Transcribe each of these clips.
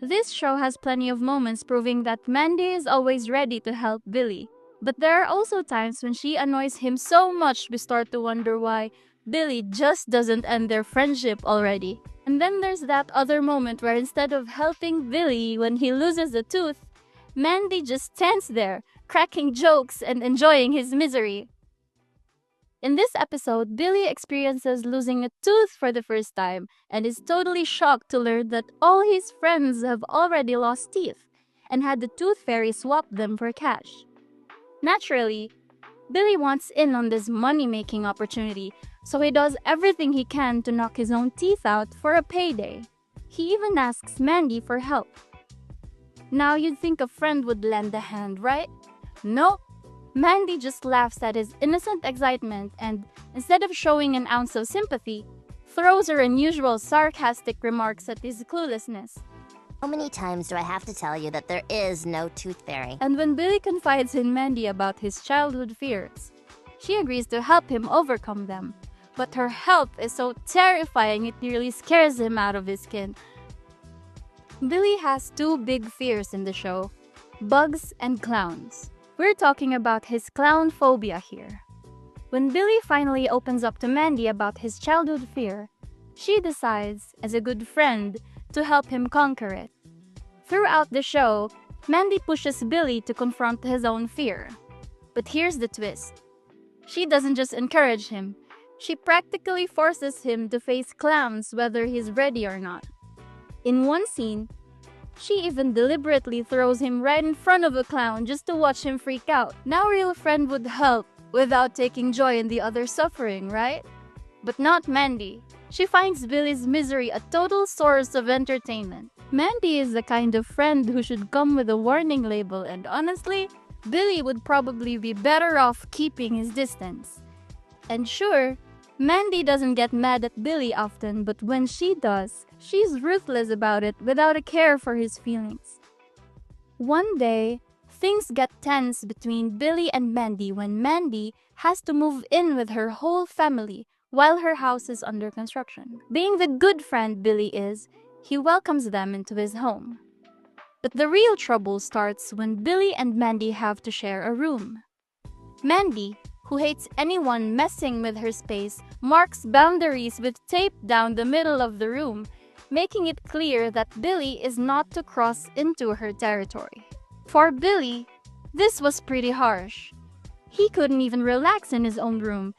This show has plenty of moments proving that Mandy is always ready to help Billy. But there are also times when she annoys him so much we start to wonder why Billy just doesn't end their friendship already. And then there's that other moment where instead of helping Billy when he loses a tooth, Mandy just stands there, cracking jokes and enjoying his misery. In this episode, Billy experiences losing a tooth for the first time and is totally shocked to learn that all his friends have already lost teeth and had the tooth fairy swap them for cash. Naturally, Billy wants in on this money-making opportunity, so he does everything he can to knock his own teeth out for a payday. He even asks Mandy for help. Now you'd think a friend would lend a hand, right? Nope. Mandy just laughs at his innocent excitement and, instead of showing an ounce of sympathy, throws her unusual sarcastic remarks at his cluelessness. How many times do I have to tell you that there is no tooth fairy? And when Billy confides in Mandy about his childhood fears, she agrees to help him overcome them. But her help is so terrifying it nearly scares him out of his skin. Billy has two big fears in the show: bugs and clowns. We're talking about his clown phobia here. When Billy finally opens up to Mandy about his childhood fear, she decides, as a good friend, to help him conquer it. Throughout the show, Mandy pushes Billy to confront his own fear. But here's the twist. She doesn't just encourage him, she practically forces him to face clowns whether he's ready or not. In one scene, she even deliberately throws him right in front of a clown just to watch him freak out. Now a real friend would help without taking joy in the other's suffering, right? But not Mandy. She finds Billy's misery a total source of entertainment. Mandy is the kind of friend who should come with a warning label, and honestly, Billy would probably be better off keeping his distance. And sure, Mandy doesn't get mad at Billy often, but when she does, she's ruthless about it without a care for his feelings. One day, things get tense between Billy and Mandy when Mandy has to move in with her whole family while her house is under construction. Being the good friend Billy is, he welcomes them into his home. But the real trouble starts when Billy and Mandy have to share a room. Mandy, who hates anyone messing with her space, marks boundaries with tape down the middle of the room, making it clear that Billy is not to cross into her territory. For Billy, this was pretty harsh. He couldn't even relax in his own room,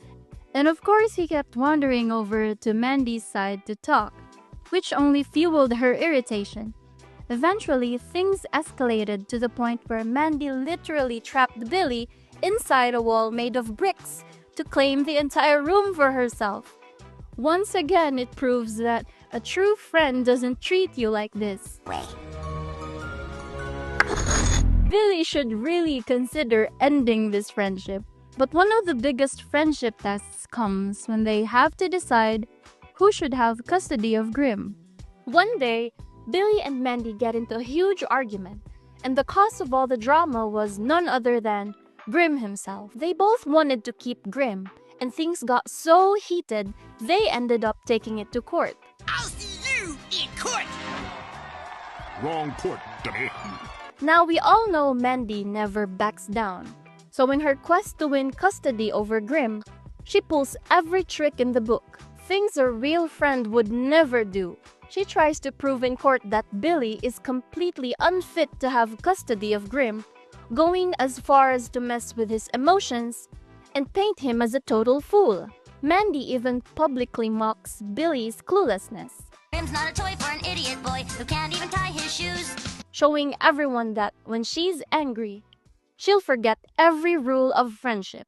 and of course he kept wandering over to Mandy's side to talk, which only fueled her irritation. Eventually, things escalated to the point where Mandy literally trapped Billy inside a wall made of bricks to claim the entire room for herself. Once again, it proves that a true friend doesn't treat you like this. Billy should really consider ending this friendship. But one of the biggest friendship tests comes when they have to decide who should have custody of Grim. One day, Billy and Mandy get into a huge argument, and the cause of all the drama was none other than Grim himself. They both wanted to keep Grim, and things got so heated, they ended up taking it to court. I'll see you in court! Wrong court, dummy. Now we all know Mandy never backs down. So in her quest to win custody over Grim, she pulls every trick in the book, things a real friend would never do. She tries to prove in court that Billy is completely unfit to have custody of Grim, going as far as to mess with his emotions and paint him as a total fool. Mandy even publicly mocks Billy's cluelessness, Grim's not a toy for an idiot boy who can't even tie his shoes. showing everyone that when she's angry, she'll forget every rule of friendship.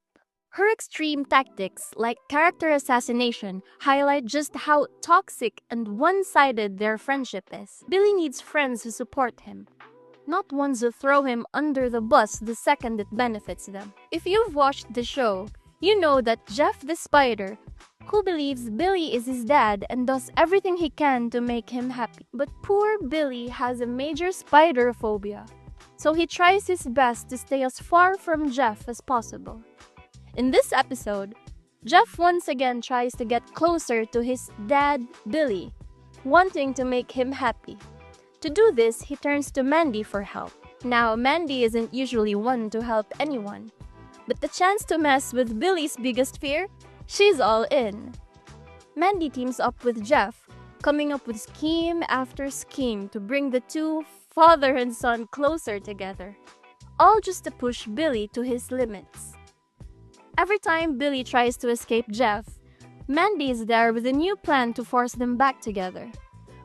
Her extreme tactics, like character assassination, highlight just how toxic and one-sided their friendship is. Billy needs friends who support him, not ones who throw him under the bus the second it benefits them. If you've watched the show, you know that Jeff the Spider, who believes Billy is his dad and does everything he can to make him happy. But poor Billy has a major spider phobia, so he tries his best to stay as far from Jeff as possible. In this episode, Jeff once again tries to get closer to his dad, Billy, wanting to make him happy. To do this, he turns to Mandy for help. Now, Mandy isn't usually one to help anyone, but the chance to mess with Billy's biggest fear, she's all in. Mandy teams up with Jeff, coming up with scheme after scheme to bring the two, father and son, closer together, all just to push Billy to his limits. Every time Billy tries to escape Jeff, Mandy is there with a new plan to force them back together.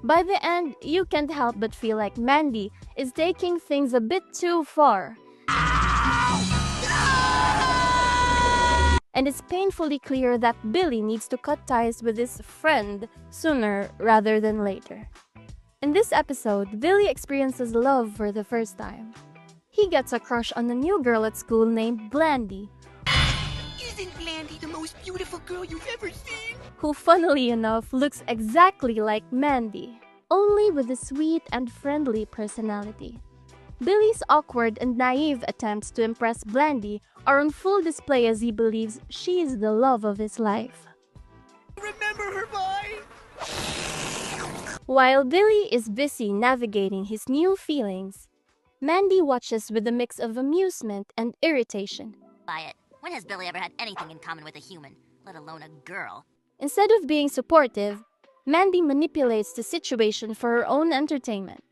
By the end, you can't help but feel like Mandy is taking things a bit too far. And it's painfully clear that Billy needs to cut ties with his friend sooner rather than later. In this episode, Billy experiences love for the first time. He gets a crush on a new girl at school named Blandy, Isn't Mandy the most beautiful girl you've ever seen? who funnily enough looks exactly like Mandy, only with a sweet and friendly personality. Billy's awkward and naive attempts to impress Blandy are on full display as he believes she is the love of his life. Remember her, boy? While Billy is busy navigating his new feelings, Mandy watches with a mix of amusement and irritation. Buy it. When has Billy ever had anything in common with a human, let alone a girl? Instead of being supportive, Mandy manipulates the situation for her own entertainment.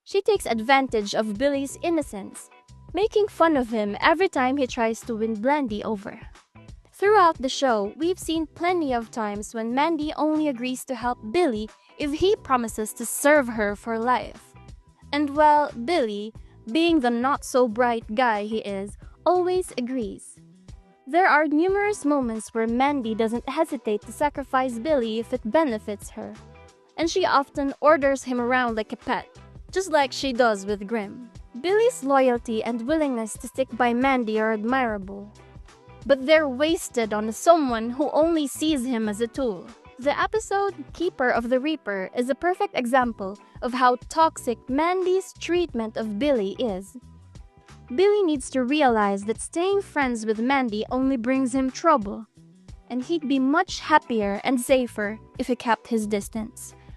She takes advantage of Billy's innocence, making fun of him every time he tries to win Blandy over. Throughout the show, we've seen plenty of times when Mandy only agrees to help Billy if he promises to serve her for life. And well, Billy, being the not-so-bright guy he is, always agrees. There are numerous moments where Mandy doesn't hesitate to sacrifice Billy if it benefits her, and she often orders him around like a pet, just like she does with Grimm. Billy's loyalty and willingness to stick by Mandy are admirable, but they're wasted on someone who only sees him as a tool. The episode Keeper of the Reaper is a perfect example of how toxic Mandy's treatment of Billy is. Billy needs to realize that staying friends with Mandy only brings him trouble, and he'd be much happier and safer if he kept his distance.